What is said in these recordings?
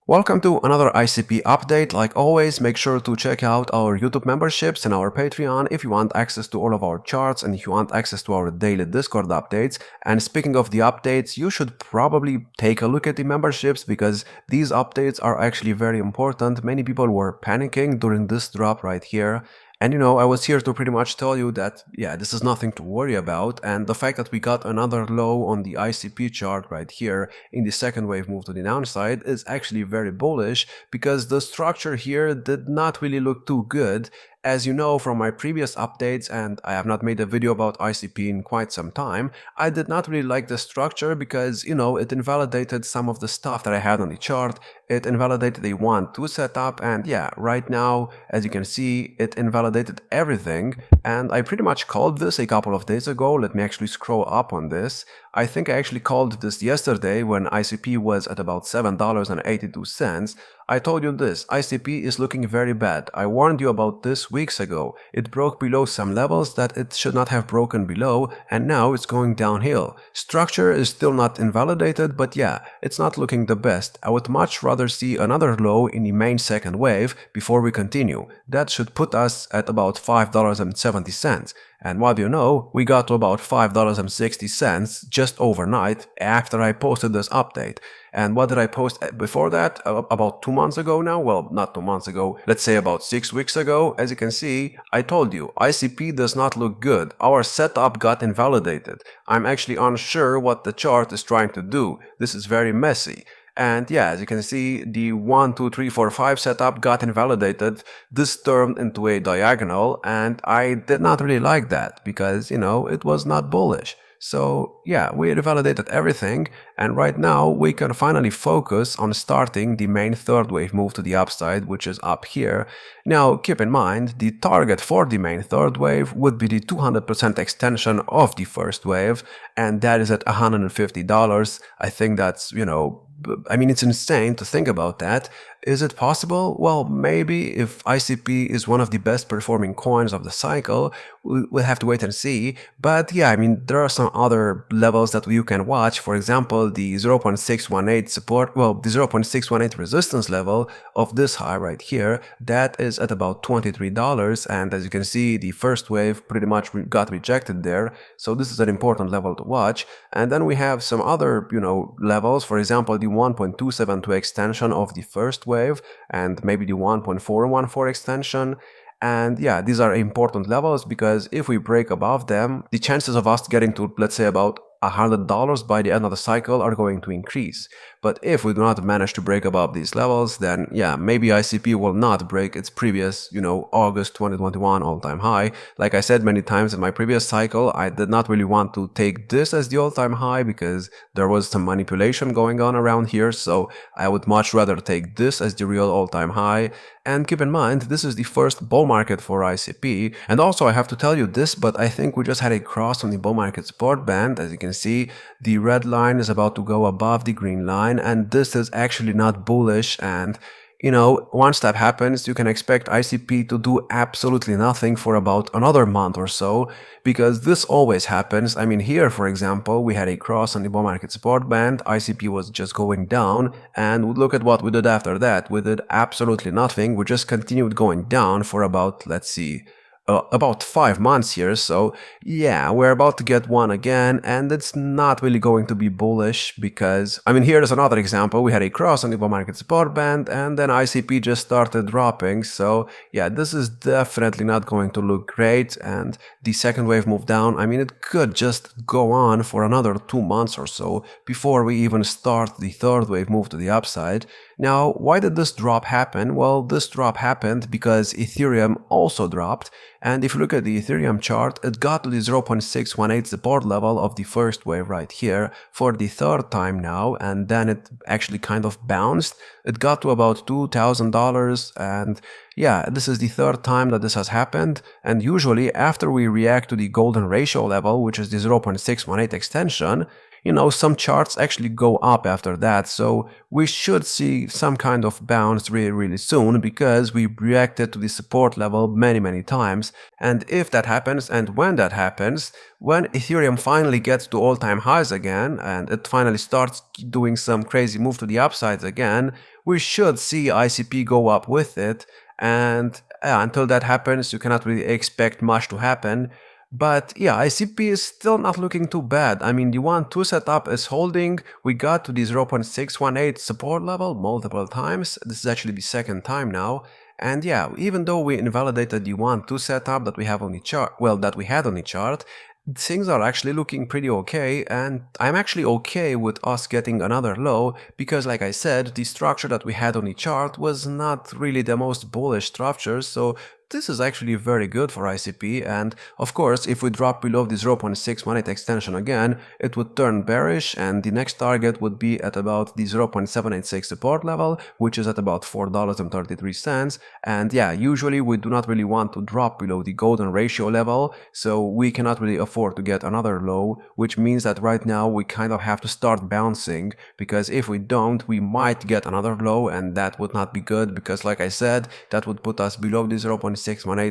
Welcome to another ICP update. Like always, make sure to check out our YouTube memberships and our Patreon if you want access to all of our charts and if you want access to our daily Discord updates. And speaking of the updates, you should probably take a look at the memberships because these updates are actually very important. Many people were panicking during this drop right here. And I was here to pretty much tell you that, yeah, this is nothing to worry about. And the fact that we got another low on the ICP chart right here in the second wave move to the downside is actually very bullish because the structure here did not really look too good. As you know from my previous updates, and I have not made a video about ICP in quite some time, I did not really like the structure because, it invalidated some of the stuff that I had on the chart. It invalidated the 1-2 setup, and yeah, right now, as you can see, it invalidated everything. And I pretty much called this a couple of days ago. Let me actually scroll up on this. I think I actually called this yesterday when ICP was at about $7.82. I told you this, ICP is looking very bad. I warned you about this weeks ago. It broke below some levels that it should not have broken below, and now it's going downhill. Structure is still not invalidated, but yeah, it's not looking the best. I would much rather see another low in the main second wave before we continue. That should put us at about $5.70. And what do you know, we got to about $5.60 just overnight after I posted this update. And what did I post before that? About 2 months ago now? Well, not 2 months ago, let's say about 6 weeks ago. As you can see, I told you, ICP does not look good. Our setup got invalidated. I'm actually unsure what the chart is trying to do. This is very messy. And yeah, as you can see, the 1, 2, 3, 4, 5 setup got invalidated. This turned into a diagonal, and I did not really like that because, it was not bullish. So yeah, we invalidated everything, and right now we can finally focus on starting the main third wave move to the upside, which is up here. Now keep in mind, the target for the main third wave would be the 200% extension of the first wave, and that is at $150. I think that's, it's insane to think about that. Is it possible? Well, maybe if ICP is one of the best performing coins of the cycle, we'll have to wait and see. But yeah, there are some other levels that you can watch. For example, the 0.618 support, the 0.618 resistance level of this high right here, that is at about $23. And as you can see, the first wave pretty much got rejected there. So this is an important level to watch. And then we have some other, levels. For example, the 1.272 extension of the first wave and maybe the 1.414 extension. And yeah, these are important levels because if we break above them, the chances of us getting to, let's say, about $100 by the end of the cycle are going to increase. But if we do not manage to break above these levels, then yeah, maybe ICP will not break its previous, August 2021 all-time high. Like I said many times in my previous cycle, I did not really want to take this as the all-time high because there was some manipulation going on around here, so I would much rather take this as the real all-time high. And keep in mind, this is the first bull market for ICP. And also I have to tell you this, but I think we just had a cross on the bull market support band. As you can see, the red line is about to go above the green line, and this is actually not bullish. And once that happens, you can expect ICP to do absolutely nothing for about another month or so, because this always happens. Here, for example, we had a cross on the bull market support band, ICP was just going down, and look at what we did after that. We did absolutely nothing. We just continued going down for about, let's see, about 5 months here. So yeah, we're about to get one again, and it's not really going to be bullish because, here's another example. We had a cross on the bull market support band, and then ICP just started dropping. So yeah, this is definitely not going to look great. And the second wave move down, it could just go on for another 2 months or so before we even start the third wave move to the upside. Now, why did this drop happen? Well, this drop happened because Ethereum also dropped. And if you look at the Ethereum chart, it got to the 0.618 support level of the first wave right here for the third time now, and then it actually kind of bounced. It got to about $2,000, and yeah, this is the third time that this has happened. And usually after we react to the golden ratio level, which is the 0.618 extension, some charts actually go up after that. So we should see some kind of bounce really soon, because we reacted to the support level many times. And if that happens, and when that happens, when Ethereum finally gets to all-time highs again, and it finally starts doing some crazy move to the upsides again, we should see ICP go up with it. And until that happens, you cannot really expect much to happen. But yeah, ICP is still not looking too bad. I mean, the 1-2 setup is holding. We got to the 0.618 support level multiple times. This is actually the second time now. And yeah, even though we invalidated the 1-2 setup that we have on the chart, that we had on the chart, things are actually looking pretty okay, and I'm actually okay with us getting another low, because like I said, the structure that we had on the chart was not really the most bullish structure, so this is actually very good for ICP. And of course, if we drop below the 0.618 extension again, it would turn bearish, and the next target would be at about the 0.786 support level, which is at about $4.33. And yeah, usually we do not really want to drop below the golden ratio level, so we cannot really afford to get another low, which means that right now we kind of have to start bouncing, because if we don't, we might get another low, and that would not be good, because like I said, that would put us below the 0.618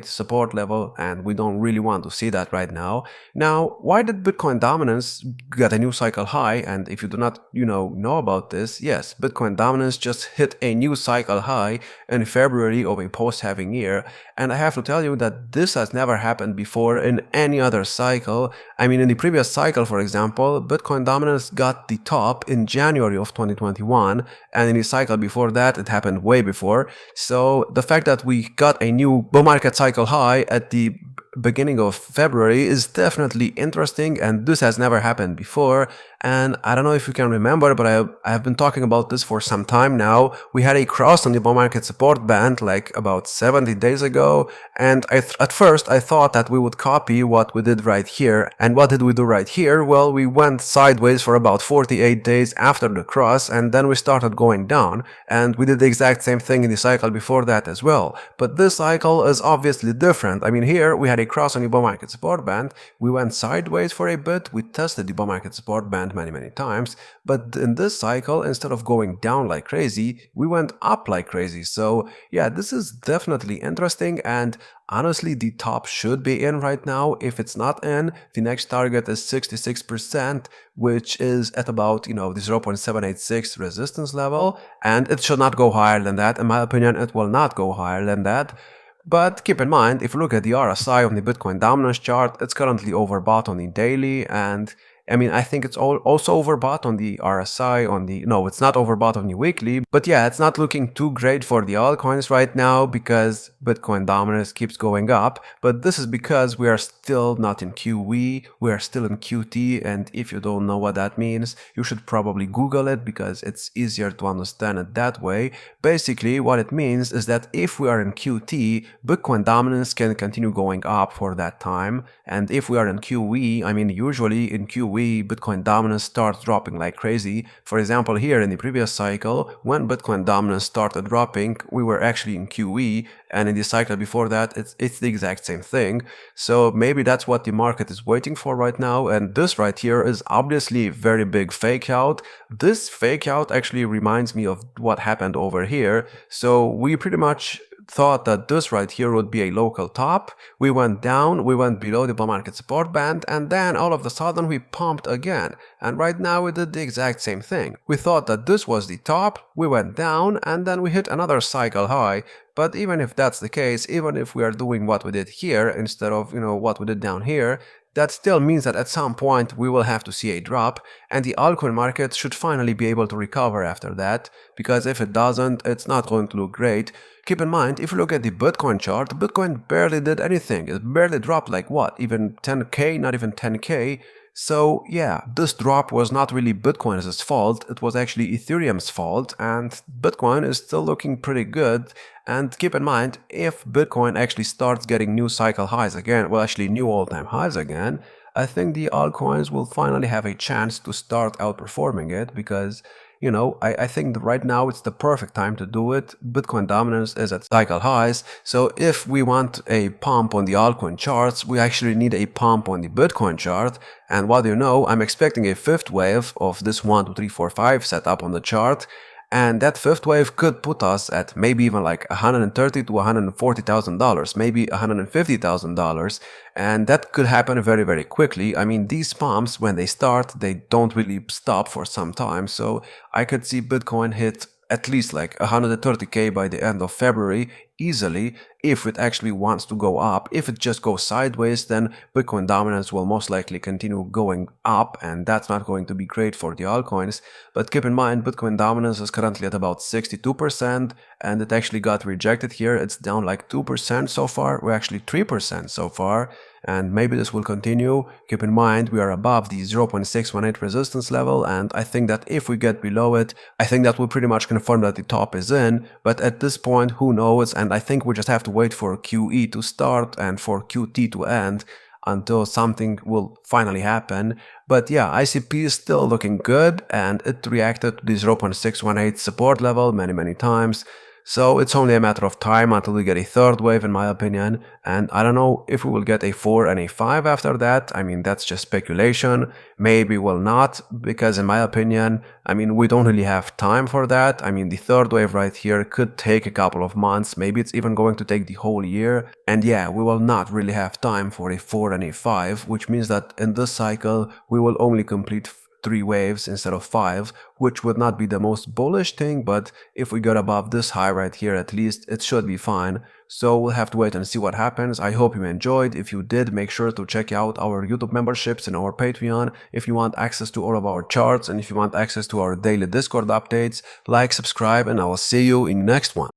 support level, and we don't really want to see that right now. Now, why did Bitcoin dominance get a new cycle high? And if you do not, know about this, yes, Bitcoin dominance just hit a new cycle high in February of a post-halving year, and I have to tell you that this has never happened before in any other cycle. I mean, in the previous cycle, for example, Bitcoin dominance got the top in January of 2021, and in the cycle before that, it happened way before. So the fact that we got a new bull market cycle high at the beginning of February is definitely interesting, and this has never happened before. And I don't know if you can remember, but I have been talking about this for some time now. We had a cross on the bull market support band like about 70 days ago, and at first I thought that we would copy what we did right here. And what did we do right here? Well, we went sideways for about 48 days after the cross, and then we started going down, and we did the exact same thing in the cycle before that as well. But this cycle is obviously different. I mean, here we had a cross on the bull market support band, we went sideways for a bit, we tested the bull market support band many times, but in this cycle, instead of going down like crazy, we went up like crazy. So yeah, this is definitely interesting, and honestly, the top should be in right now. If it's not in, the next target is 66%, which is at about, the 0.786 resistance level, and it should not go higher than that. In my opinion, it will not go higher than that. But keep in mind, if you look at the RSI on the Bitcoin dominance chart, it's currently overbought on the daily, and I mean, I think it's also overbought on the RSI, no, it's not overbought on the weekly, but yeah, it's not looking too great for the altcoins right now, because Bitcoin dominance keeps going up, but this is because we are still not in QE, we are still in QT, and if you don't know what that means, you should probably Google it, because it's easier to understand it that way. Basically, what it means is that if we are in QT, Bitcoin dominance can continue going up for that time, and if we are in QE, I mean, usually in QE, Bitcoin dominance starts dropping like crazy. For example, here in the previous cycle, when Bitcoin dominance started dropping, we were actually in QE, and in the cycle before that, it's the exact same thing. So maybe that's what the market is waiting for right now, and this right here is obviously a very big fake out. This fake out actually reminds me of what happened over here. So we pretty much thought that this right here would be a local top. We went down, we went below the bull market support band, and then all of a sudden we pumped again. And right now we did the exact same thing. We thought that this was the top, we went down, and then we hit another cycle high. But even if that's the case, even if we are doing what we did here instead of, what we did down here, that still means that at some point we will have to see a drop, and the altcoin market should finally be able to recover after that, because if it doesn't, it's not going to look great. Keep in mind, if you look at the Bitcoin chart, Bitcoin barely did anything. It barely dropped like what, even 10k, not even 10k. So yeah, this drop was not really Bitcoin's fault, it was actually Ethereum's fault, and Bitcoin is still looking pretty good. And keep in mind, if Bitcoin actually starts getting new cycle highs again, well actually new all-time highs again, I think the altcoins will finally have a chance to start outperforming it because, you know, I think that right now it's the perfect time to do it. Bitcoin dominance is at cycle highs. So if we want a pump on the altcoin charts, we actually need a pump on the Bitcoin chart. And what do you know, I'm expecting a fifth wave of this 1, 2, 3, 4, 5 setup on the chart. And that fifth wave could put us at maybe even like $130,000 to $140,000, maybe $150,000. And that could happen very, very quickly. I mean, these pumps, when they start, they don't really stop for some time. So I could see Bitcoin hit at least like 130K by the end of February easily if it actually wants to go up. If it just goes sideways, then Bitcoin dominance will most likely continue going up, and that's not going to be great for the altcoins. But keep in mind, Bitcoin dominance is currently at about 62%, and it actually got rejected here. It's down like 2% so far. We're actually 3% so far, and maybe this will continue. Keep in mind, we are above the 0.618 resistance level, and I think that if we get below it, I think that will pretty much confirm that the top is in. But at this point, who knows? And I think we just have to wait for QE to start and for QT to end until something will finally happen. But yeah, ICP is still looking good, and it reacted to the 0.618 support level many times. So it's only a matter of time until we get a third wave, in my opinion. And I don't know if we will get a 4 and a 5 after that. I mean, that's just speculation. Maybe we'll not, because in my opinion, I mean, we don't really have time for that. I mean, the third wave right here could take a couple of months. Maybe it's even going to take the whole year. And yeah, we will not really have time for a 4 and a 5, which means that in this cycle, we will only complete 3 waves instead of 5, which would not be the most bullish thing, but if we get above this high right here, at least it should be fine. So we'll have to wait and see what happens. I hope you enjoyed. If you did, make sure to check out our YouTube memberships and our Patreon if you want access to all of our charts, and if you want access to our daily Discord updates. Like, subscribe, and I will see you in the next one.